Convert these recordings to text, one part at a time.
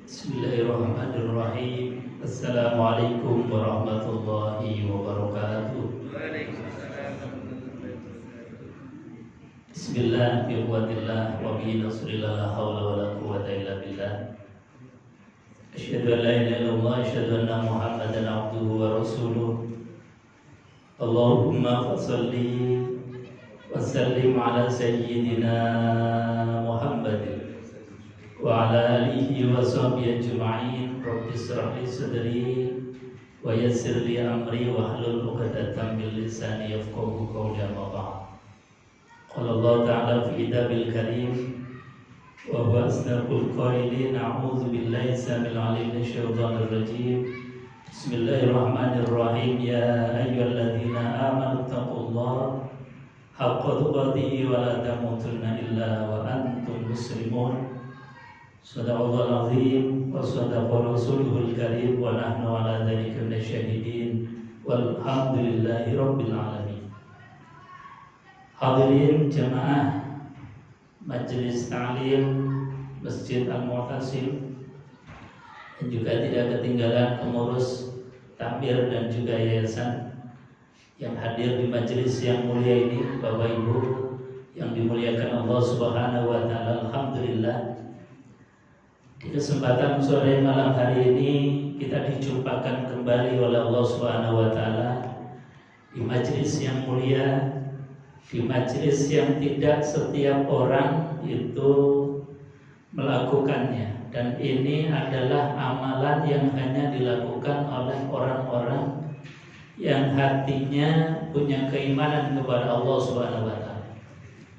Bismillahirrahmanirrahim. Assalamualaikum warahmatullahi wabarakatuh. Bismillah, biquwatillah, wa bihi nasrillah, la hawla wa la quwwata illa billah. Asyhadu an la ilaha illallah, asyhadu anna Muhammadan abduhu wa rasuluh. Allahumma fassalli wa sallim ala sayyidina Muhammadin wa ala alihi wa sahbihi ajma'in. Rabbi shrah li sadri wa yassir li amri wa hlul 'uqdatam min lisani yafqahu qawli. Amma ba'd. Qala Allah ta'ala fi kitabil karim wa huwa asdaqul qailin. A'udzu billahi samil 'alim minasy syaithanir rajim. Bismillahirrahmanirrahim. Ya ayyuhalladzina amanu taqullaha haqqa tuqatih wa la tamutunna illa wa antum muslimun. Sadaqallahul azim wa sadaqa rasuluhul karim wa nahnu ala dzalika minasyahidin walhamdulillahi rabbil alamin. Hadirin jamaah Majelis Ta'lim Masjid Al-Mu'tasim, dan juga tidak ketinggalan pengurus takmir dan juga yayasan yang hadir di majelis yang mulia ini, Bapak Ibu yang dimuliakan Allah Subhanahu wa taala. Alhamdulillah, di kesempatan sore malam hari ini kita dijumpakan kembali oleh Allah Subhanahu wa taala di majelis yang mulia, di majelis yang tidak setiap orang itu melakukannya, dan ini adalah amalan yang hanya dilakukan oleh orang-orang yang hatinya punya keimanan kepada Allah Subhanahu wa taala.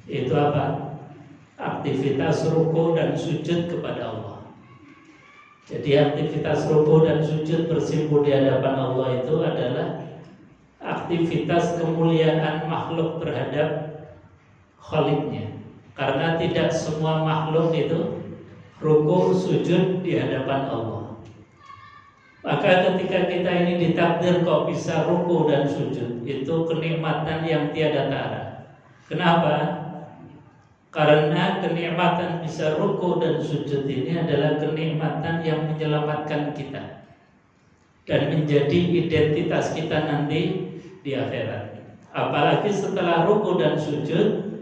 Itu apa? Aktivitas ruku dan sujud kepada Allah. Jadi aktivitas ruku dan sujud bersimpuh di hadapan Allah itu adalah aktivitas kemuliaan makhluk terhadap Khaliknya. Karena tidak semua makhluk itu ruku sujud di hadapan Allah. Maka ketika kita ini ditakdir kok bisa ruku dan sujud, itu kenikmatan yang tiada tara. Kenapa? Karena kenikmatan bisa ruku dan sujud ini adalah kenikmatan yang menyelamatkan kita dan menjadi identitas kita nanti di akhirat. Apalagi setelah ruku dan sujud,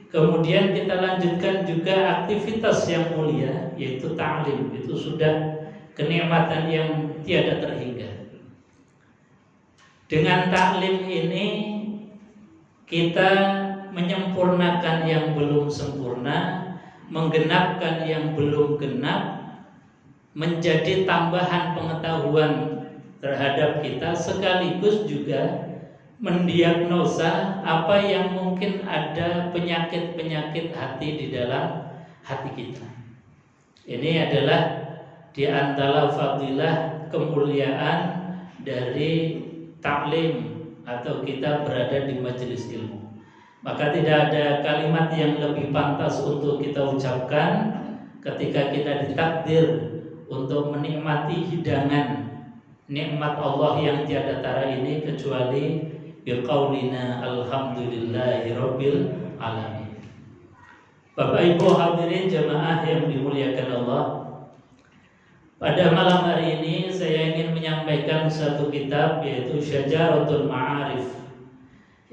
kemudian kita lanjutkan juga aktivitas yang mulia, yaitu ta'lim. Itu sudah kenikmatan yang tiada terhingga. Dengan ta'lim ini kita menyempurnakan yang belum sempurna, menggenapkan yang belum genap, menjadi tambahan pengetahuan terhadap kita, sekaligus juga mendiagnosa apa yang mungkin ada penyakit-penyakit hati di dalam hati kita. Ini adalah di antara fadilah kemuliaan dari taklim atau kita berada di majelis ilmu. Maka tidak ada kalimat yang lebih pantas untuk kita ucapkan ketika kita ditakdir untuk menikmati hidangan nikmat Allah yang tiada tara ini, kecuali biqaulina alhamdulillahi rabbil alamin. Bapak Ibu hadirin jamaah yang dimuliakan Allah, pada malam hari ini saya ingin menyampaikan satu kitab, yaitu Syajaratul Ma'arif,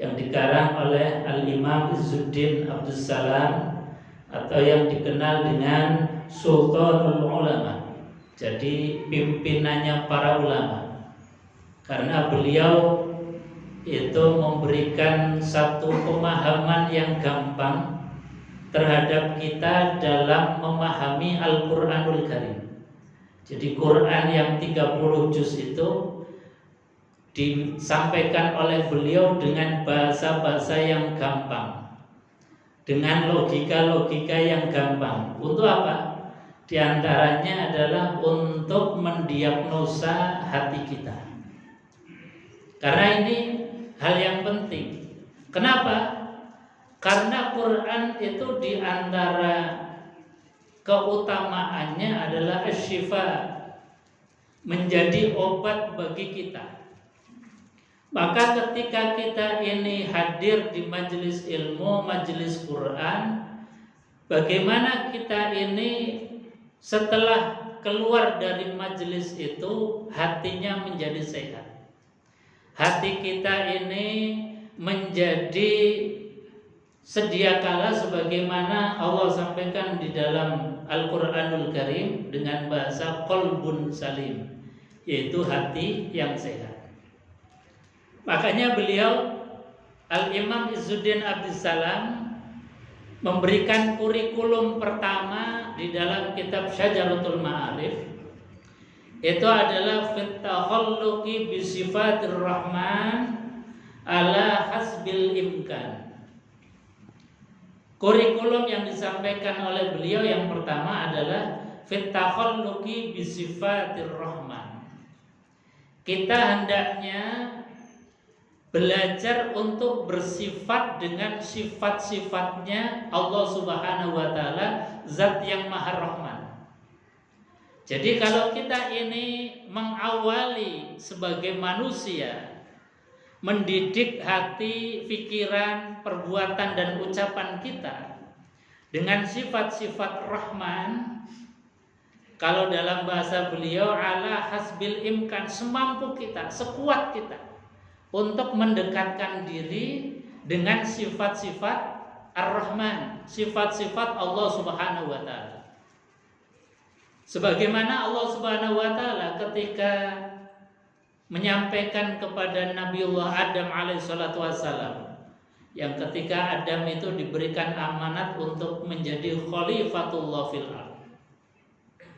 yang dikarang oleh Al-Imam Izzuddin Abdus Salam, atau yang dikenal dengan Sultanul Ulama. Jadi pimpinannya para ulama. Karena beliau itu memberikan satu pemahaman yang gampang terhadap kita dalam memahami Al-Quranul Karim. Jadi Quran yang 30 juz itu disampaikan oleh beliau dengan bahasa-bahasa yang gampang, dengan logika-logika yang gampang. Untuk apa? Di antaranya adalah untuk mendiagnosa hati kita. Karena ini hal yang penting. Kenapa? Karena Quran itu di antara keutamaannya adalah asy-syifa, menjadi obat bagi kita. Maka ketika kita ini hadir di majelis ilmu, majelis Quran, bagaimana kita ini setelah keluar dari majelis itu hatinya menjadi sehat. Hati kita ini menjadi sedia kala sebagaimana Allah sampaikan di dalam Al-Qur'anul Karim dengan bahasa qalbun salim, yaitu hati yang sehat. Makanya beliau Al-Imam Izzuddin Abdussalam memberikan kurikulum pertama di dalam kitab Syajaratul Ma'arif, itu adalah fit takhalluqi bi sifatir rahman ala hasbil imkan. Kurikulum yang disampaikan oleh beliau yang pertama adalah fit takhalluqi bi sifatir rahman. Kita hendaknya belajar untuk bersifat dengan sifat-sifatnya Allah Subhanahu wa taala, zat yang maha rahman. Jadi kalau kita ini mengawali sebagai manusia, mendidik hati, pikiran, perbuatan dan ucapan kita dengan sifat-sifat rahman, kalau dalam bahasa beliau ala hasbil imkan, semampu kita, sekuat kita untuk mendekatkan diri dengan sifat-sifat Ar-Rahman, sifat-sifat Allah Subhanahu wa taala. Sebagaimana Allah Subhanahu wa taala ketika menyampaikan kepada Nabiullah Adam alaihissalatu wassalam, yang ketika Adam itu diberikan amanat untuk menjadi khalifatullah fil ardh.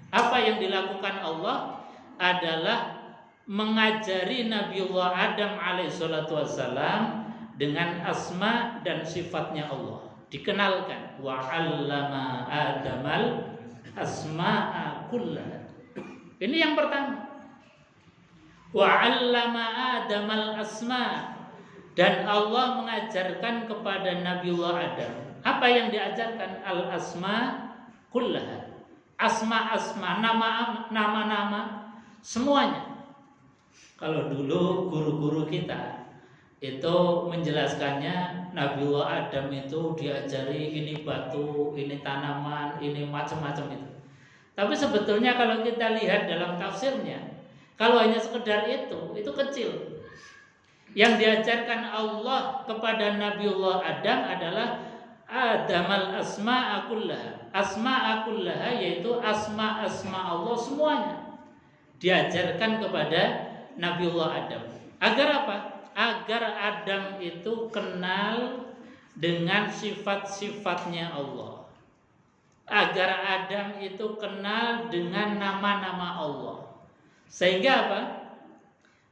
Apa yang dilakukan Allah adalah mengajari Nabiullah Adam alaihissalatu wassalam dengan asma dan sifatnya Allah. Dikenalkan wa 'allama Adamal asma'a kullaha. Ini yang pertama. Wa 'allama Adamal asma', dan Allah mengajarkan kepada Nabiullah Adam. Apa yang diajarkan? Al asma kullaha. Asma-asma, nama-nama semuanya. Kalau dulu guru-guru kita itu menjelaskannya, Nabiullah Adam itu diajari ini batu, ini tanaman, ini macam-macam itu. Tapi sebetulnya kalau kita lihat dalam tafsirnya, kalau hanya sekedar itu kecil. Yang diajarkan Allah kepada Nabiullah Adam adalah Adamal asma'a kullaha. Asma'a kullaha yaitu asma-asma Allah semuanya diajarkan kepada Nabiullah Adam. Agar apa? Agar Adam itu kenal dengan sifat-sifatnya Allah. Agar Adam itu kenal dengan nama-nama Allah. Sehingga apa?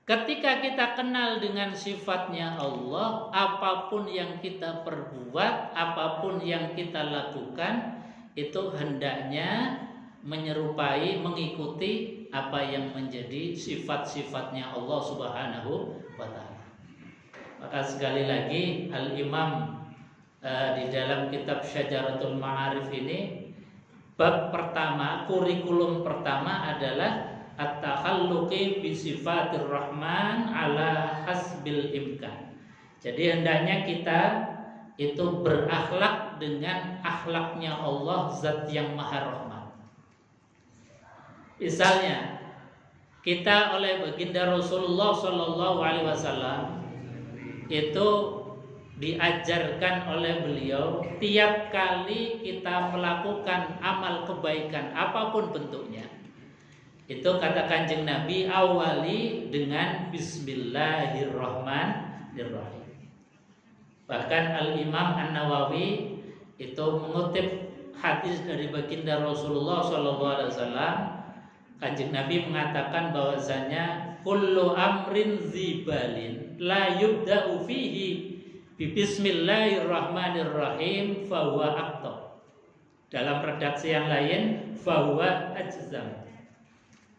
Ketika kita kenal dengan sifatnya Allah, apapun yang kita perbuat, apapun yang kita lakukan, itu hendaknya menyerupai, mengikuti apa yang menjadi sifat-sifatnya Allah Subhanahu wa ta'ala. Maka sekali lagi Al-Imam di dalam kitab Syajaratul Ma'arif ini, bab pertama, kurikulum pertama adalah at-takhalluqi bi sifatir rahman ala hasbil imkan. Jadi hendaknya kita itu berakhlak dengan akhlaknya Allah, zat yang maha rahman. Misalnya kita oleh baginda Rasulullah sallallahu alaihi wasallam itu diajarkan oleh beliau, tiap kali kita melakukan amal kebaikan apapun bentuknya, itu kata Kanjeng Nabi, awali dengan Bismillahirrahmanirrahim. Bahkan Al-Imam An-Nawawi itu mengutip hadis dari baginda Rasulullah SAW. Kanjeng Nabi mengatakan bahwasanya kullu amrin zibalin la yubda'u fihi bi Bismillahirrahmanirrahim fahuwa aqta. Dalam redaksi yang lain fahuwa ajzam.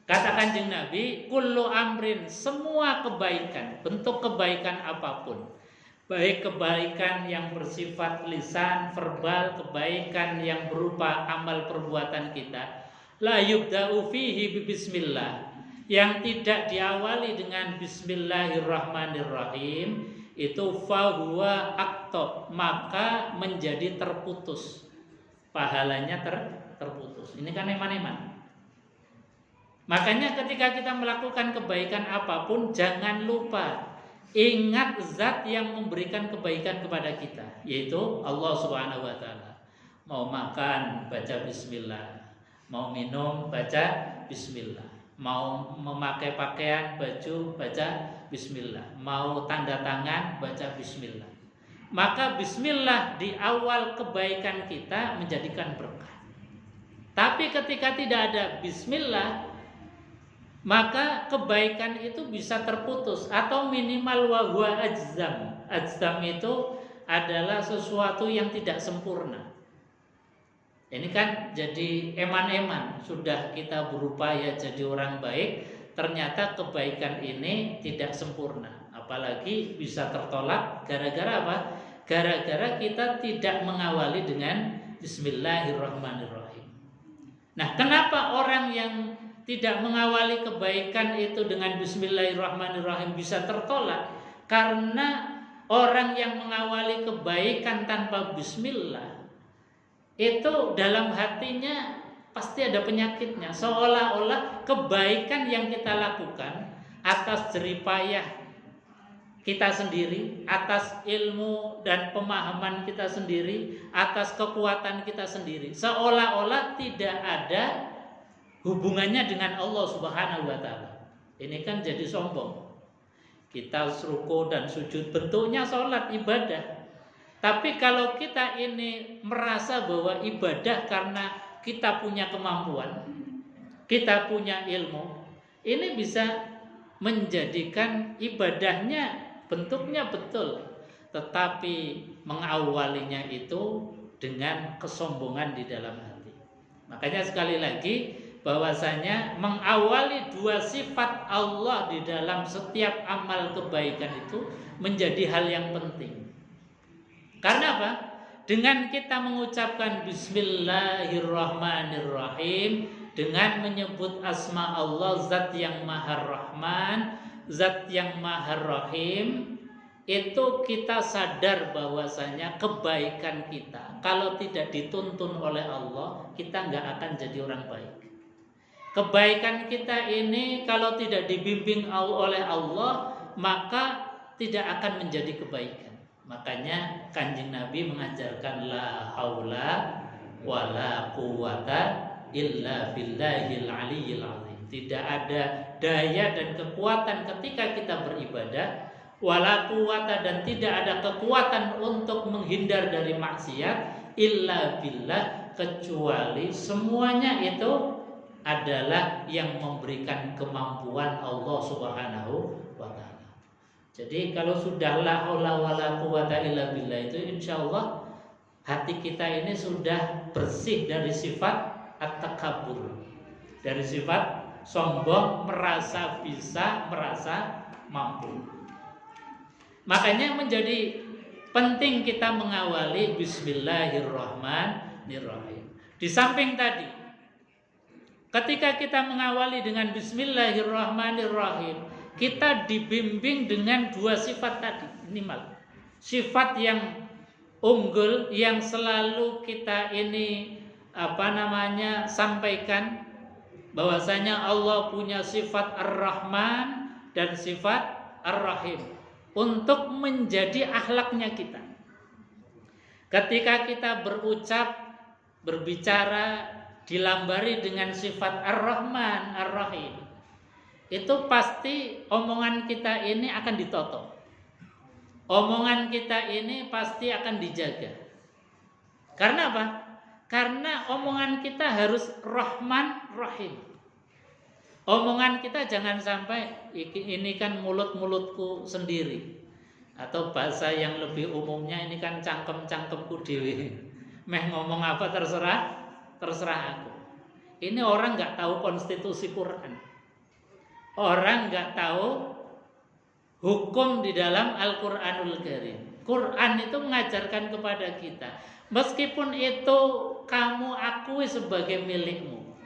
Kata Kanjeng Nabi, kullu amrin, semua kebaikan, bentuk kebaikan apapun, baik kebaikan yang bersifat lisan, verbal, kebaikan yang berupa amal perbuatan kita, la yubda'u fihi bi bismillah, yang tidak diawali dengan Bismillahirrahmanirrahim, itu fahuwa aqta, maka menjadi terputus, pahalanya terputus. Ini kan eman-eman. Makanya ketika kita melakukan kebaikan apapun, jangan lupa ingat zat yang memberikan kebaikan kepada kita, yaitu Allah Subhanahu wa taala. Mau makan, baca bismillah. Mau minum, baca bismillah. Mau memakai pakaian, baju, baca bismillah. Mau tanda tangan, baca bismillah. Maka bismillah di awal kebaikan kita menjadikan berkah. Tapi ketika tidak ada bismillah, maka kebaikan itu bisa terputus atau minimal wahwa ajzam. Ajzam itu adalah sesuatu yang tidak sempurna. Ini kan jadi eman-eman, sudah kita berupaya jadi orang baik, ternyata kebaikan ini tidak sempurna. Apalagi bisa tertolak gara-gara apa? Gara-gara kita tidak mengawali dengan bismillahirrahmanirrahim. Nah, kenapa orang yang tidak mengawali kebaikan itu dengan bismillahirrahmanirrahim bisa tertolak? Karena orang yang mengawali kebaikan tanpa bismillah itu dalam hatinya pasti ada penyakitnya. Seolah-olah kebaikan yang kita lakukan atas jeripayah kita sendiri, atas ilmu dan pemahaman kita sendiri, atas kekuatan kita sendiri, seolah-olah tidak ada hubungannya dengan Allah Subhanahu wa taala. Ini kan jadi sombong. Kita ruku dan sujud bentuknya sholat ibadah. Tapi kalau kita ini merasa bahwa ibadah karena kita punya kemampuan, kita punya ilmu, ini bisa menjadikan ibadahnya bentuknya betul, tetapi mengawalinya itu dengan kesombongan di dalam hati. Makanya sekali lagi bahwasanya mengawali dua sifat Allah di dalam setiap amal kebaikan itu menjadi hal yang penting. Karena apa? Dengan kita mengucapkan bismillahirrahmanirrahim, dengan menyebut asma Allah, zat yang maha rahman, zat yang maha rahim, itu kita sadar bahwasanya kebaikan kita kalau tidak dituntun oleh Allah, kita nggak akan jadi orang baik. Kebaikan kita ini kalau tidak dibimbing oleh Allah, maka tidak akan menjadi kebaikan. Makanya Kanjeng Nabi mengajarkan la haula wala quwata illa billahil aliyyil azim. Tidak ada daya dan kekuatan ketika kita beribadah, wala quwata, dan tidak ada kekuatan untuk menghindar dari maksiat, illa billah, kecuali semuanya itu adalah yang memberikan kemampuan Allah Subhanahu wa taala. Jadi kalau sudah la haula wala quwata illa billah itu insyaallah hati kita ini sudah bersih dari sifat at-takabbur, dari sifat sombong, merasa bisa, merasa mampu. Makanya menjadi penting kita mengawali bismillahirrahmanirrahim. Di samping tadi, ketika kita mengawali dengan bismillahirrahmanirrahim, kita dibimbing dengan dua sifat tadi minimal. Sifat yang unggul yang selalu kita ini sampaikan, bahwasanya Allah punya sifat Ar-Rahman dan sifat Ar-Rahim untuk menjadi akhlaknya kita. Ketika kita berucap, berbicara dilambari dengan sifat Ar-Rahman, Ar-Rahim, itu pasti omongan kita ini akan ditoto. Omongan kita ini pasti akan dijaga. Karena apa? Karena omongan kita harus Rahman Rahim. Omongan kita jangan sampai ini kan mulut-mulutku sendiri, atau bahasa yang lebih umumnya ini kan cangkem-cangkemku dewi. Meh ngomong apa terserah aku. Ini orang nggak tahu konstitusi Quran. Orang nggak tahu hukum di dalam Al-Quranul Karim. Quran itu mengajarkan kepada kita, meskipun itu kamu akui sebagai milikmu,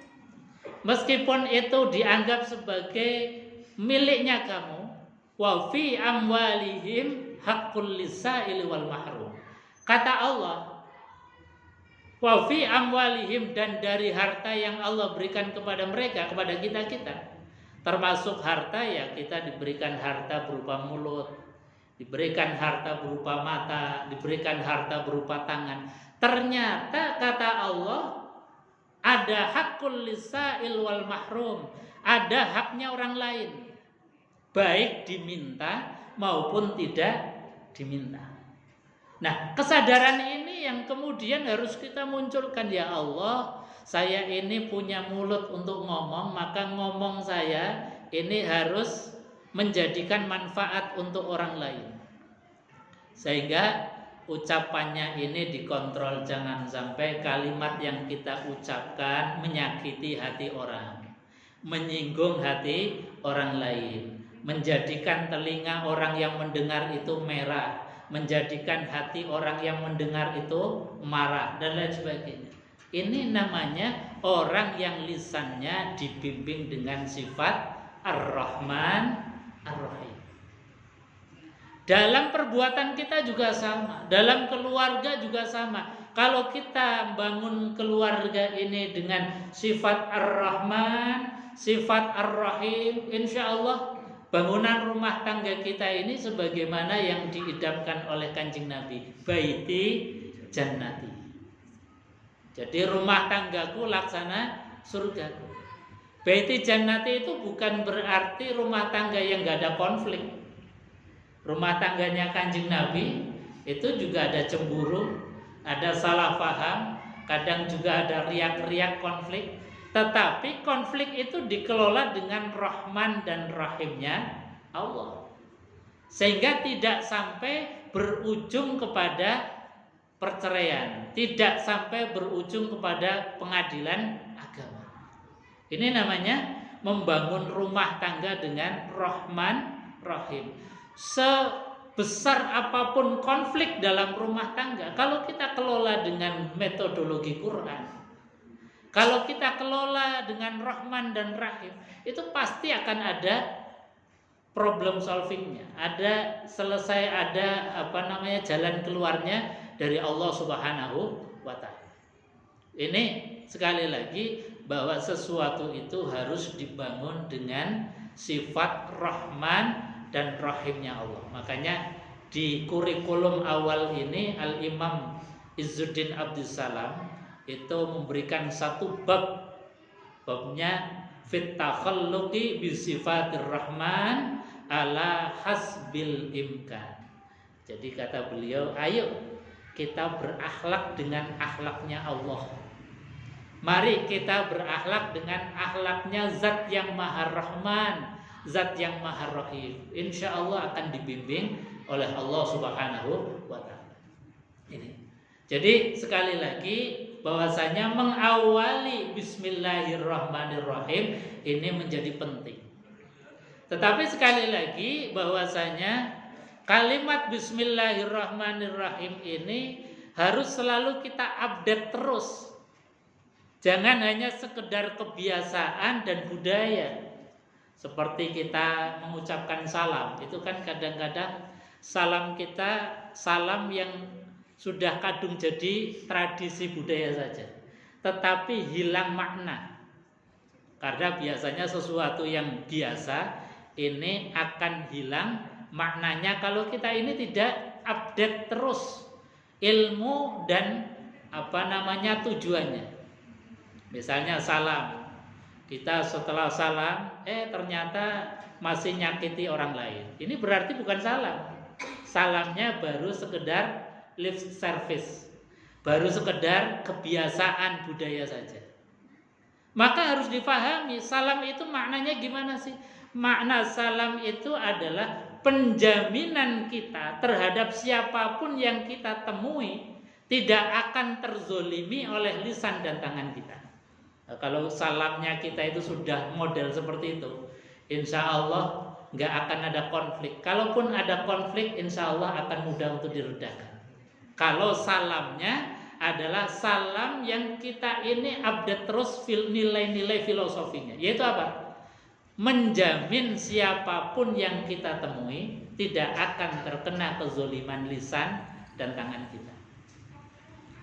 meskipun itu dianggap sebagai miliknya kamu, wa fi amwalihim haqqul lisaili wal mahrum. Kata Allah, Wa fi amwalihim, dan dari harta yang Allah berikan kepada mereka, kepada kita. Termasuk harta ya, kita diberikan harta berupa mulut, diberikan harta berupa mata, diberikan harta berupa tangan. Ternyata kata Allah ada hakul lisail wal mahrum, ada haknya orang lain, baik diminta maupun tidak diminta. Nah, kesadaran ini yang kemudian harus kita munculkan. Ya Allah, saya ini punya mulut untuk ngomong, maka ngomong saya ini harus menjadikan manfaat untuk orang lain. Sehingga ucapannya ini dikontrol, jangan sampai kalimat yang kita ucapkan menyakiti hati orang, menyinggung hati orang lain, menjadikan telinga orang yang mendengar itu merah, menjadikan hati orang yang mendengar itu marah, dan lain sebagainya. Ini namanya orang yang lisannya dibimbing dengan sifat Ar-Rahman Ar-Rahim. Dalam perbuatan kita juga sama, dalam keluarga juga sama. Kalau kita bangun keluarga ini dengan sifat Ar-Rahman, sifat Ar-Rahim, insya Allah bangunan rumah tangga kita ini sebagaimana yang diidamkan oleh Kanjeng Nabi, baiti jannati. Jadi rumah tanggaku laksana surgaku. Baiti jannati itu bukan berarti rumah tangga yang gak ada konflik. Rumah tangganya Kanjeng Nabi itu juga ada cemburu, ada salah paham, kadang juga ada riak-riak konflik. Tetapi konflik itu dikelola dengan Rahman dan Rahimnya Allah, sehingga tidak sampai berujung kepada perceraian, tidak sampai berujung kepada pengadilan agama. Ini namanya membangun rumah tangga dengan Rahman Rahim. Sebesar apapun konflik dalam rumah tangga, kalau kita kelola dengan metodologi Quran, kalau kita kelola dengan Rahman dan Rahim, itu pasti akan ada problem solvingnya, ada jalan keluarnya dari Allah Subhanahu wa Ta'ala. Ini sekali lagi bahwa sesuatu itu harus dibangun dengan sifat Rahman dan Rahimnya Allah. Makanya di kurikulum awal ini Al-Imam Izzuddin Abdussalam itu memberikan satu babnya fit takhalluqi bi sifatir Rahman ala hasbil imkan. Jadi kata beliau, ayo kita berakhlak dengan akhlaknya Allah. Mari kita berakhlak dengan akhlaknya Zat yang Maha Rahman, Zat yang Maha Rahim. Insya Allah akan dibimbing oleh Allah Subhanahu wa Ta'ala. Ini. Jadi sekali lagi bahwasanya mengawali Bismillahirrahmanirrahim ini menjadi penting. Tetapi sekali lagi bahwasanya kalimat Bismillahirrahmanirrahim ini harus selalu kita update terus. Jangan hanya sekedar kebiasaan dan budaya. Seperti kita mengucapkan salam, itu kan kadang-kadang salam kita salam yang sudah kadung jadi tradisi budaya saja, tetapi hilang makna. Karena biasanya sesuatu yang biasa ini akan hilang maknanya kalau kita ini tidak update terus ilmu dan tujuannya. Misalnya salam, kita setelah salam ternyata masih nyakiti orang lain. Ini berarti bukan salam. Salamnya baru sekedar lip service, baru sekedar kebiasaan budaya saja. Maka harus dipahami salam itu maknanya gimana sih? Makna salam itu adalah penjaminan kita terhadap siapapun yang kita temui tidak akan terzolimi oleh lisan dan tangan kita. Nah, kalau salamnya kita itu sudah model seperti itu, insya Allah nggak akan ada konflik. Kalaupun ada konflik, insya Allah akan mudah untuk diredakan. Kalau salamnya adalah salam yang kita ini update terus nilai-nilai filosofinya, yaitu apa? Menjamin siapapun yang kita temui tidak akan terkena kezoliman lisan dan tangan kita.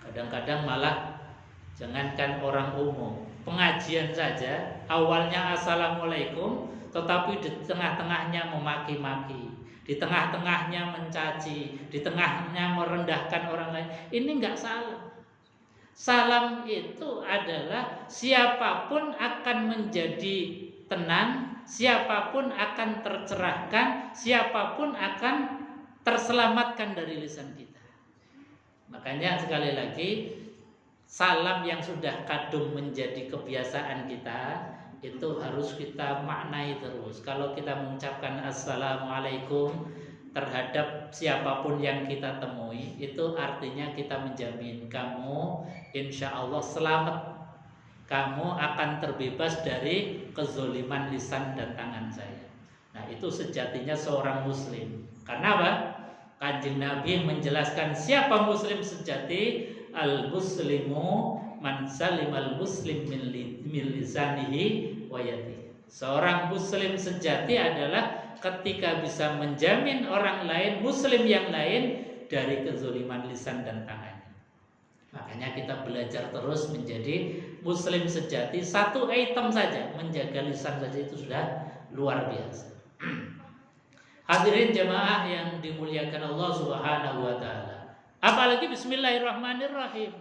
Kadang-kadang malah Jangankan orang umum, pengajian saja awalnya assalamualaikum, tetapi di tengah-tengahnya memaki-maki, di tengah-tengahnya mencaci, di tengahnya merendahkan orang lain. Ini enggak salam. Salam itu adalah siapapun akan menjadi tenang, siapapun akan tercerahkan, siapapun akan terselamatkan dari lisan kita. Makanya sekali lagi, salam yang sudah kadung menjadi kebiasaan kita itu harus kita maknai terus. Kalau kita mengucapkan assalamualaikum terhadap siapapun yang kita temui, itu artinya kita menjamin kamu insya Allah selamat, kamu akan terbebas dari kezoliman lisan dan tangan saya. Nah, itu sejatinya seorang muslim. Karena apa? Kanjeng Nabi menjelaskan siapa muslim sejati. Al-muslimu man salimal muslim min lisanihi wa yadihi. Seorang muslim sejati adalah ketika bisa menjamin orang lain, muslim yang lain, dari kezaliman lisan dan tangannya. Makanya kita belajar terus menjadi muslim sejati. Satu item saja, menjaga lisan saja itu sudah luar biasa. Hadirin jamaah yang dimuliakan Allah Subhanahu wa taala. Apalagi bismillahirrahmanirrahim.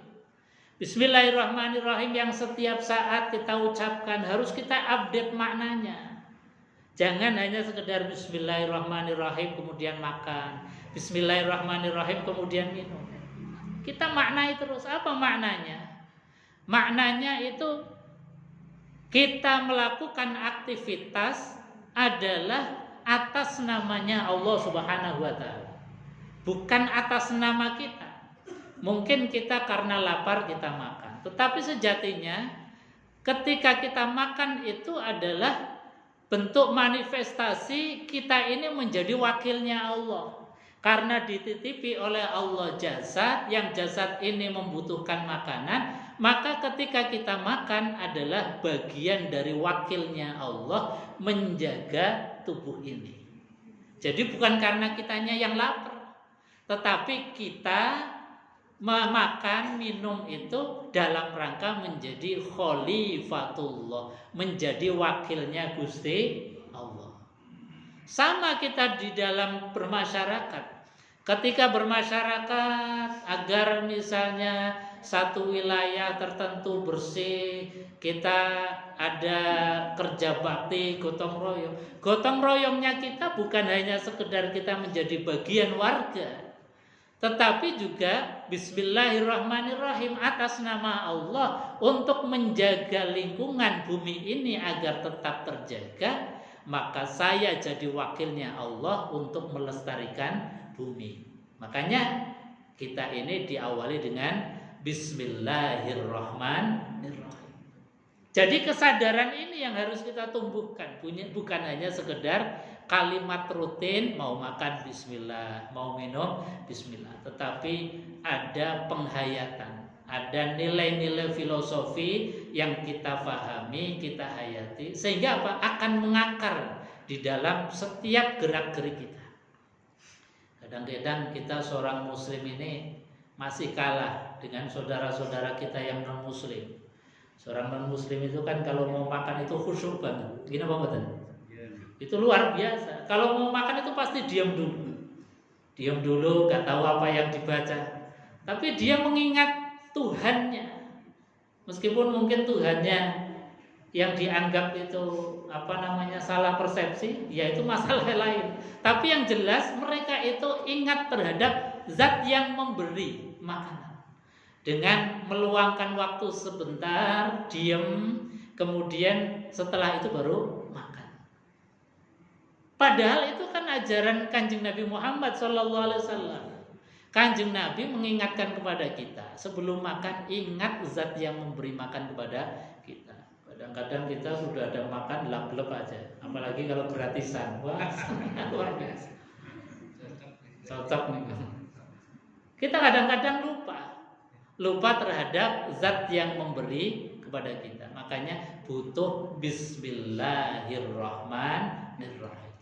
Bismillahirrahmanirrahim yang setiap saat kita ucapkan harus kita update maknanya. Jangan hanya sekedar bismillahirrahmanirrahim kemudian makan, bismillahirrahmanirrahim kemudian minum. Kita maknai terus. Apa maknanya? Maknanya itu kita melakukan aktivitas adalah atas namanya Allah Subhanahu wa taala. Bukan atas nama kita. Mungkin kita karena lapar kita makan, tetapi sejatinya ketika kita makan itu adalah bentuk manifestasi kita ini menjadi wakilnya Allah. Karena dititipi oleh Allah jasad, yang jasad ini membutuhkan makanan, maka ketika kita makan adalah bagian dari wakilnya Allah menjaga tubuh ini. Jadi bukan karena kitanya yang lapar, tetapi kita memakan, minum itu dalam rangka menjadi khalifatullah, menjadi wakilnya Gusti Allah. Sama kita di dalam bermasyarakat. Ketika bermasyarakat agar misalnya satu wilayah tertentu bersih, kita ada kerja bakti gotong royong. Gotong royongnya kita bukan hanya sekedar kita menjadi bagian warga, tetapi juga bismillahirrahmanirrahim atas nama Allah untuk menjaga lingkungan bumi ini agar tetap terjaga. Maka saya jadi wakilnya Allah untuk melestarikan bumi. Makanya kita ini diawali dengan bismillahirrahmanirrahim. Jadi kesadaran ini yang harus kita tumbuhkan, bukan hanya sekedar kalimat rutin mau makan bismillah, mau minum bismillah, tetapi ada penghayatan, ada nilai-nilai filosofi yang kita pahami, kita hayati, sehingga apa? Akan mengakar di dalam setiap gerak-gerik kita. Kadang-kadang kita seorang muslim ini masih kalah dengan saudara-saudara kita yang non-muslim. Seorang non-muslim itu kan kalau mau makan itu khusyuk banget. Gini apa betul? Itu luar biasa. Kalau mau makan itu pasti diam dulu. Diam dulu, gak tahu apa yang dibaca. Tapi dia mengingat Tuhannya. Meskipun mungkin Tuhannya yang dianggap itu salah persepsi, ya itu masalah lain. Tapi yang jelas mereka itu ingat terhadap zat yang memberi makanan. Dengan meluangkan waktu sebentar, diam, kemudian setelah itu baru makan. Padahal itu kan ajaran Kanjeng Nabi Muhammad SAW. Kanjeng Nabi mengingatkan kepada kita, sebelum makan ingat zat yang memberi makan kepada kita. Kadang-kadang kita sudah ada makan lap-lep aja, apalagi kalau gratisan. Wah, luar biasa. Cocok nih. Kita kadang-kadang lupa terhadap zat yang memberi kepada kita. Makanya butuh bismillahirrahmanirrahim.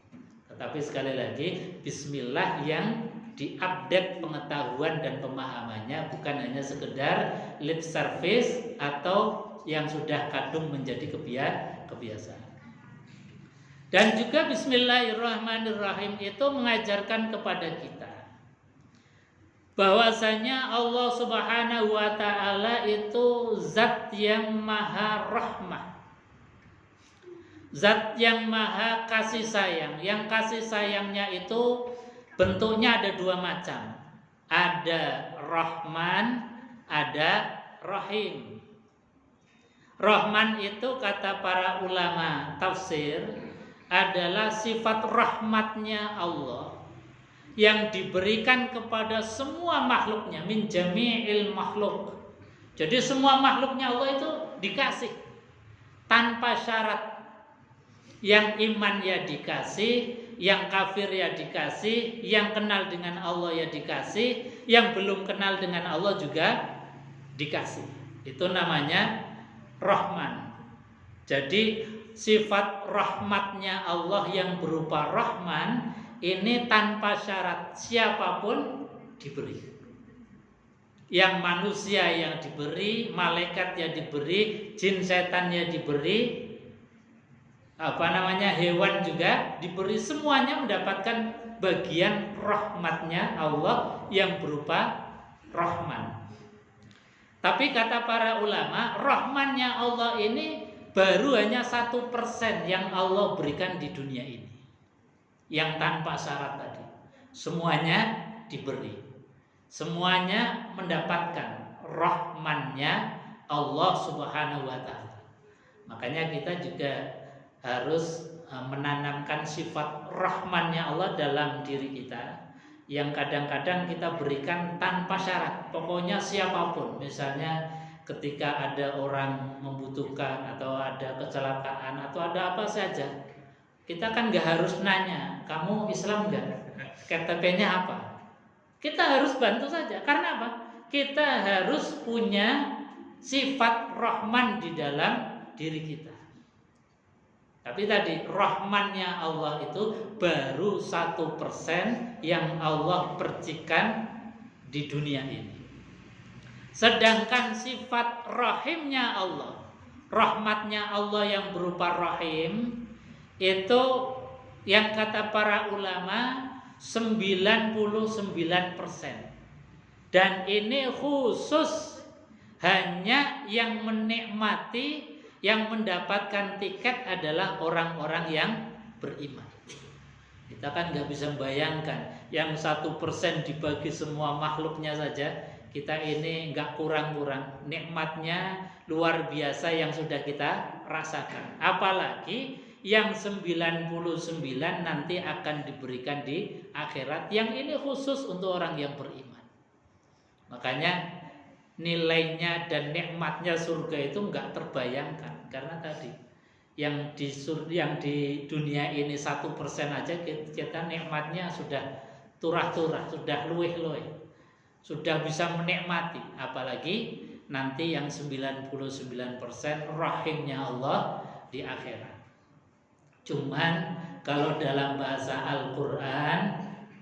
Tetapi sekali lagi, bismillah yang diupdate pengetahuan dan pemahamannya, bukan hanya sekedar lip service atau yang sudah kadung menjadi kebiasaan. Dan juga Bismillahirrahmanirrahim itu mengajarkan kepada kita bahwasanya Allah Subhanahu wa taala itu zat yang maha rahmah, zat yang maha kasih sayang. Yang kasih sayangnya itu bentuknya ada dua macam, ada Rahman, ada Rahim. Rahman itu kata para ulama tafsir adalah sifat rahmatnya Allah yang diberikan kepada semua makhluknya, min jami'il makhluk. Jadi semua makhluknya Allah itu dikasih tanpa syarat. Yang iman ya dikasih, yang kafir ya dikasih, yang kenal dengan Allah ya dikasih, yang belum kenal dengan Allah juga dikasih. Itu namanya Rahman. Jadi sifat rahmatnya Allah yang berupa Rahman ini tanpa syarat, siapapun diberi. Yang manusia yang diberi, malaikat yang diberi, jin setan yang diberi, hewan juga diberi, semuanya mendapatkan bagian rahmatnya Allah yang berupa Rahman. Tapi kata para ulama, rahmannya Allah ini baru hanya 1% yang Allah berikan di dunia ini, yang tanpa syarat tadi. Semuanya diberi, semuanya mendapatkan rahmannya Allah Subhanahu wa ta'ala. Makanya kita juga harus menanamkan sifat rahmannya Allah dalam diri kita, yang kadang-kadang kita berikan tanpa syarat. Pokoknya siapapun, misalnya ketika ada orang membutuhkan atau ada kecelakaan atau ada apa saja, kita kan gak harus nanya, kamu Islam gak? KTP-nya apa? Kita harus bantu saja. Karena apa? Kita harus punya sifat rahman di dalam diri kita. Tapi tadi rahmannya Allah itu baru 1% yang Allah percikan di dunia ini. Sedangkan sifat rahimnya Allah, rahmatnya Allah yang berupa rahim, itu yang kata para ulama 99%. Dan ini khusus hanya yang menikmati, yang mendapatkan tiket adalah orang-orang yang beriman. Kita kan gak bisa membayangkan, yang 1% dibagi semua makhluknya saja, kita ini gak kurang-kurang. Nikmatnya luar biasa yang sudah kita rasakan. Apalagi yang 99 nanti akan diberikan di akhirat, yang ini khusus untuk orang yang beriman. Makanya nilainya dan nikmatnya surga itu enggak terbayangkan, karena tadi yang di dunia ini 1% aja kita nikmatnya sudah turah-turah, sudah luweh-luweh, sudah bisa menikmati, apalagi nanti yang 99% rahimnya Allah di akhirat. Cuman kalau dalam bahasa Al-Quran,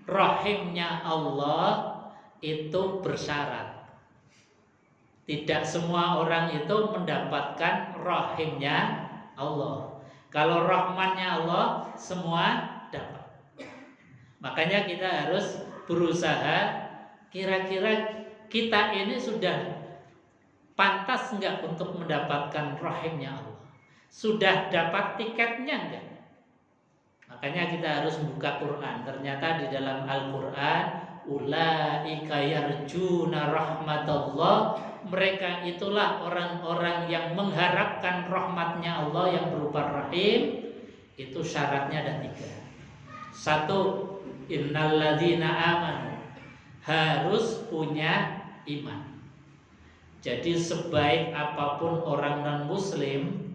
rahimnya Allah itu bersyarat. Tidak semua orang itu mendapatkan rahimnya Allah. Kalau rahmannya Allah, semua dapat. Makanya kita harus berusaha, kira-kira kita ini sudah pantas enggak untuk mendapatkan rahimnya Allah? Sudah dapat tiketnya enggak? Makanya kita harus buka Quran. Ternyata di dalam Al-Quran, ulaika yarjuna rahmatullah, mereka itulah orang-orang yang mengharapkan rahmatnya Allah yang berupa rahim. Itu syaratnya ada 3. 1, innalladzina amanu, harus punya iman. Jadi sebaik apapun orang non-muslim,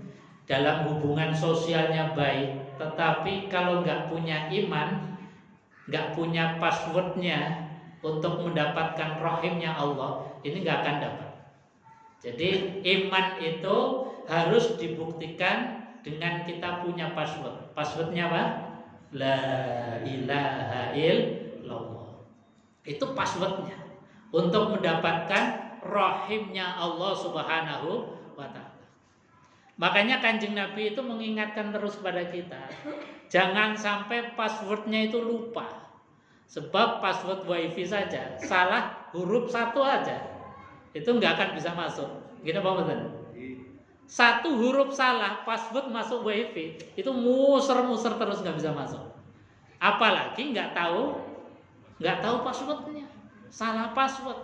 dalam hubungan sosialnya baik, tetapi kalau nggak punya iman, nggak punya passwordnya untuk mendapatkan rahimnya Allah, ini nggak akan dapat. Jadi iman itu harus dibuktikan dengan kita punya password. Passwordnya apa? La ilaha illallah. Itu passwordnya untuk mendapatkan rahimnya Allah Subhanahu wa ta'ala. Makanya Kanjeng Nabi itu mengingatkan terus kepada kita, jangan sampai passwordnya itu lupa. Sebab password wifi saja salah huruf satu aja itu nggak akan bisa masuk. Gitu Pak Betul? Satu huruf salah password masuk wifi itu muser-muser terus nggak bisa masuk. Apalagi nggak tahu passwordnya, salah password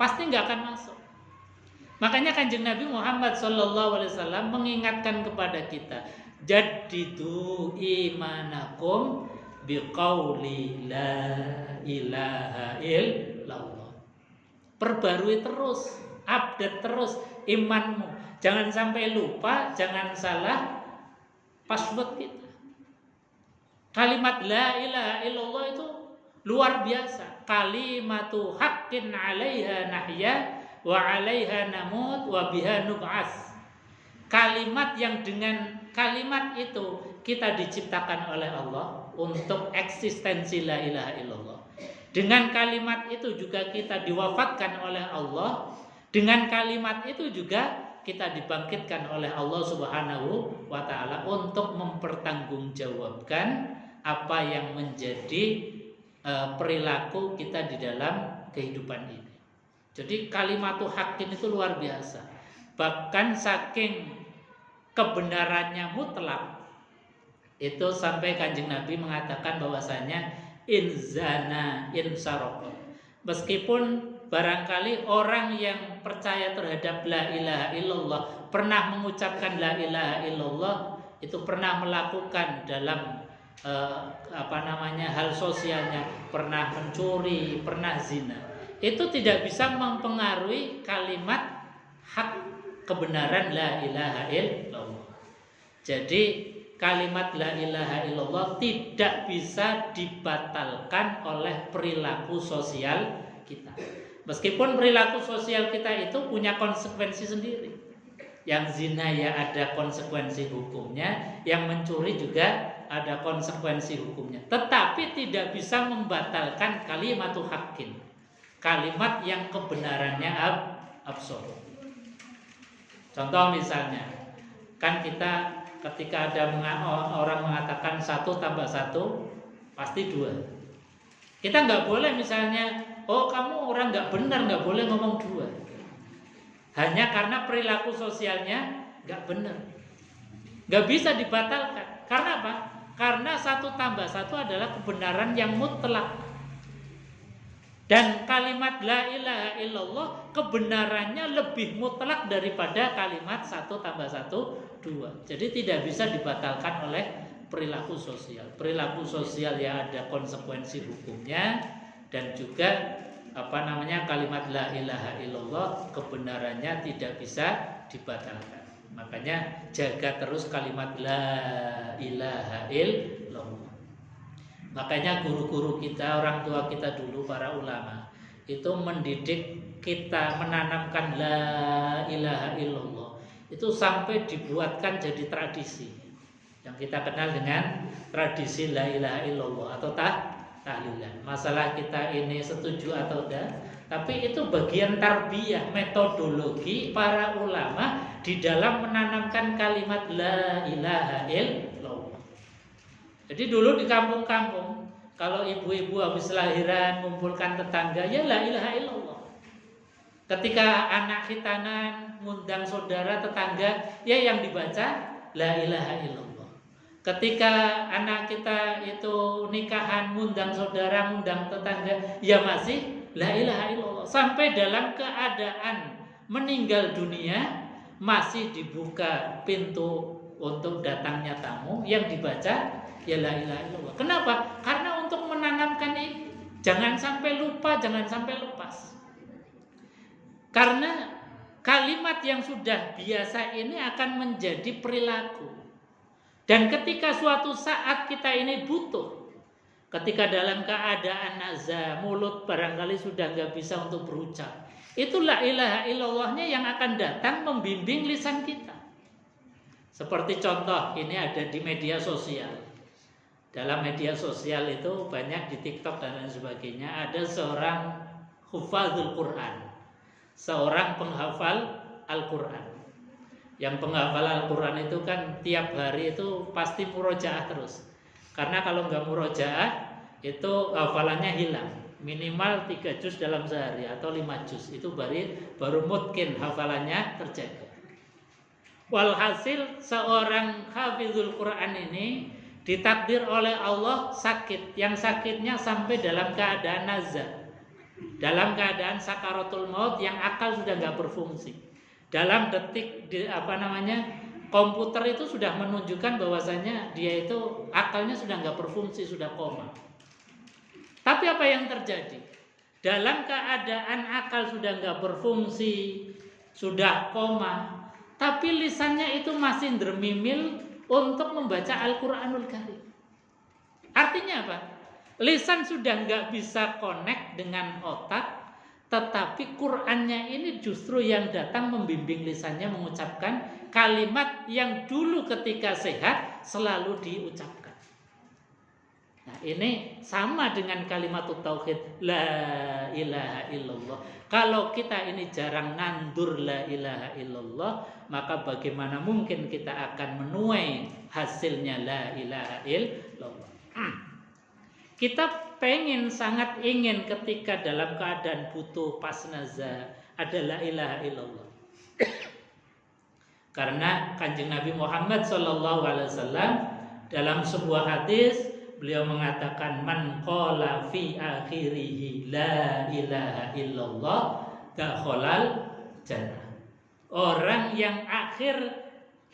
pasti nggak akan masuk. Makanya Kanjeng Nabi Muhammad SAW mengingatkan kepada kita, jaddidu imanakum biqauli la ilaha illallah. Perbarui terus, update terus imanmu. Jangan sampai lupa, jangan salah password kita. Kalimat la ilaha illallah itu luar biasa. Kalimatu haqqin 'alaiha nahya wa 'alaiha namut wa biha nub'ats. Kalimat yang dengan kalimat itu kita diciptakan oleh Allah untuk eksistensi la ilaha illallah. Dengan kalimat itu juga kita diwafatkan oleh Allah. Dengan kalimat itu juga kita dibangkitkan oleh Allah Subhanahu wa ta'ala untuk mempertanggungjawabkan apa yang menjadi perilaku kita di dalam kehidupan ini. Jadi kalimatu haqqin itu luar biasa. Bahkan saking kebenarannya mutlak, itu sampai Kanjeng Nabi mengatakan bahwasanya inzana insaroko. Meskipun barangkali orang yang percaya terhadap la ilaha illallah, pernah mengucapkan la ilaha illallah, itu pernah melakukan dalam hal sosialnya, pernah mencuri, pernah zina, itu tidak bisa mempengaruhi kalimat hak kebenaran la ilaha illallah. Jadi kalimat la ilaha illallah tidak bisa dibatalkan oleh perilaku sosial kita. Meskipun perilaku sosial kita itu punya konsekuensi sendiri. Yang zina ya ada konsekuensi hukumnya, yang mencuri juga ada konsekuensi hukumnya. Tetapi tidak bisa membatalkan kalimatu haqqin, kalimat yang kebenarannya absolut. Contoh misalnya, kan kita ketika ada orang mengatakan 1 tambah 1 pasti 2. Kita nggak boleh misalnya, oh kamu orang nggak benar, nggak boleh ngomong 2. Hanya karena perilaku sosialnya nggak benar, nggak bisa dibatalkan. Karena apa? Karena 1 tambah 1 adalah kebenaran yang mutlak. Dan kalimat la ilaha illallah kebenarannya lebih mutlak daripada kalimat 1 tambah 1 2. Jadi tidak bisa dibatalkan oleh perilaku sosial. Perilaku sosial ya ada konsekuensi hukumnya, dan juga kalimat la ilaha illallah kebenarannya tidak bisa dibatalkan. Makanya jaga terus kalimat la ilaha illallah. Makanya guru-guru kita, orang tua kita dulu, para ulama itu mendidik kita, menanamkan la ilaha illallah itu sampai dibuatkan jadi tradisi yang kita kenal dengan tradisi la ilaha illallah atau tahlilan. Masalah kita ini setuju atau tidak, tapi itu bagian tarbiyah, metodologi para ulama di dalam menanamkan kalimat la ilaha illallah. Jadi dulu di kampung-kampung, kalau ibu-ibu habis lahiran mengumpulkan tetangga, ya la ilaha illallah. Ketika anak khitanan ngundang saudara tetangga, ya yang dibaca la ilaha illallah. Ketika anak kita itu nikahan, ngundang saudara, ngundang tetangga, ya masih la ilaha illallah. Sampai dalam keadaan meninggal dunia masih dibuka pintu untuk datangnya tamu, yang dibaca ya la ilaha illallah. Kenapa? Karena untuk menanamkan ini, jangan sampai lupa, jangan sampai lepas. Karena kalimat yang sudah biasa ini akan menjadi perilaku. Dan ketika suatu saat kita ini butuh, ketika dalam keadaan nazah, mulut barangkali sudah nggak bisa untuk berucap, itu la ilaha illallahnya yang akan datang membimbing lisan kita. Seperti contoh ini ada di media sosial. dalam media sosial itu banyak di TikTok dan lain sebagainya, ada seorang hufadzul Quran, seorang penghafal Al-Quran. Yang penghafal Al-Quran itu kan tiap hari itu pasti murojaah terus. Karena kalau nggak murojaah itu hafalannya hilang. Minimal 3 juz dalam sehari atau 5 juz. Itu baru mungkin hafalannya terjaga. Walhasil seorang hafizul Quran ini ditakdir oleh Allah sakit. Yang sakitnya sampai dalam keadaan nazar, dalam keadaan sakaratul maut, yang akal sudah nggak berfungsi. Dalam detik komputer itu sudah menunjukkan bahwasanya dia itu akalnya sudah nggak berfungsi, sudah koma. Tapi apa yang terjadi? Dalam keadaan akal sudah nggak berfungsi, sudah koma, tapi lisannya itu masih dermimil untuk membaca Al-Quranul Karim. Artinya apa? Lisan sudah nggak bisa connect dengan otak, tetapi Qur'annya ini justru yang datang membimbing lisannya mengucapkan kalimat yang dulu ketika sehat selalu diucapkan. Nah, ini sama dengan kalimat tauhid la ilaha illallah. Kalau kita ini jarang nandur la ilaha illallah, maka bagaimana mungkin kita akan menuai hasilnya la ilaha illallah. Kita sangat ingin ketika dalam keadaan butuh pas nazar ada la ilaha illallah. Karena Kanjeng Nabi Muhammad SAW dalam sebuah hadis beliau mengatakan man qala fi akhirihi la ilaha illallah dakhalal jannah. Orang yang akhir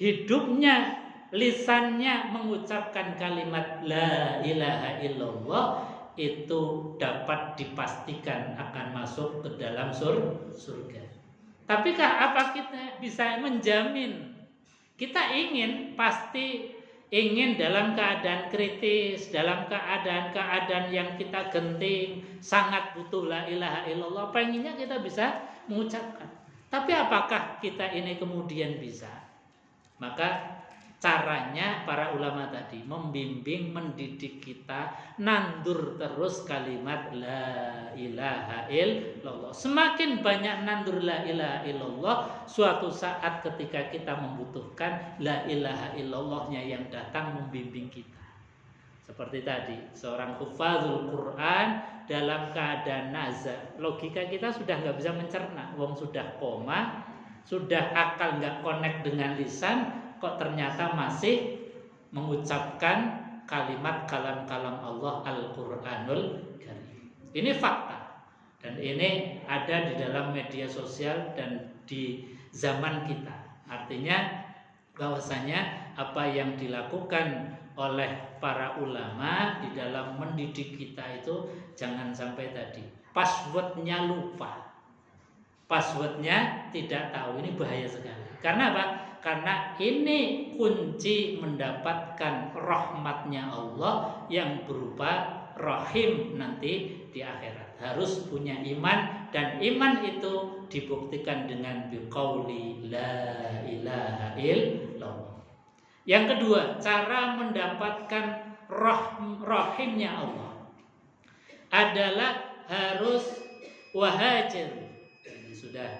hidupnya lisannya mengucapkan kalimat la ilaha illallah itu dapat dipastikan akan masuk ke dalam surga. Tapikah apa kita bisa menjamin? Kita pasti ingin dalam keadaan kritis, dalam keadaan yang kita genting, sangat butuh la ilaha illallah, pengennya kita bisa mengucapkan. Tapi apakah kita ini kemudian bisa? Maka caranya para ulama tadi membimbing, mendidik kita nandur terus kalimat la ilaha illallah. Semakin banyak nandur la ilaha illallah, suatu saat ketika kita membutuhkan la ilaha illallahnya yang datang membimbing kita. Seperti tadi, seorang hufadzul Quran dalam keadaan nazar, logika kita sudah nggak bisa mencerna, wong sudah koma, sudah akal nggak connect dengan lisan, kok ternyata masih mengucapkan kalimat kalam-kalam Allah Al-Quranul Karim. Ini fakta. Dan ini ada di dalam media sosial dan di zaman kita. Artinya bahwasanya apa yang dilakukan oleh para ulama di dalam mendidik kita itu jangan sampai tadi passwordnya lupa, passwordnya tidak tahu. Ini bahaya sekali. Karena apa? Karena ini kunci mendapatkan rahmatnya Allah yang berupa rahim nanti di akhirat. Harus punya iman, dan iman itu dibuktikan dengan biqauli la ilaha illallah. Yang kedua, cara mendapatkan rahimnya Allah adalah harus wahajir. Ini sudah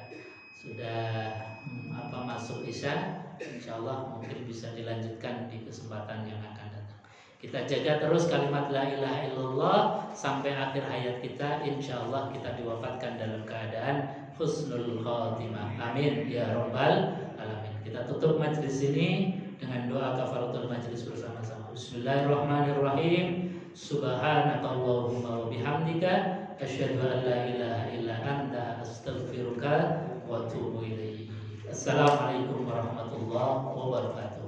masuk isya, insyaallah mungkin bisa dilanjutkan di kesempatan yang akan datang. Kita jaga terus kalimat la ilaha illallah sampai akhir hayat kita, insyaallah kita diwafatkan dalam keadaan husnul khatimah. Amin ya rabbal alamin. Kita tutup majelis ini dengan doa kafaratul majelis bersama-sama. Bismillahirrahmanirrahim. Subhanakallahumma wa bihamdika asyhadu an la ilaha illa anta astaghfiruka wa atubu ilaik. Assalamualaikum warahmatullahi wabarakatuh.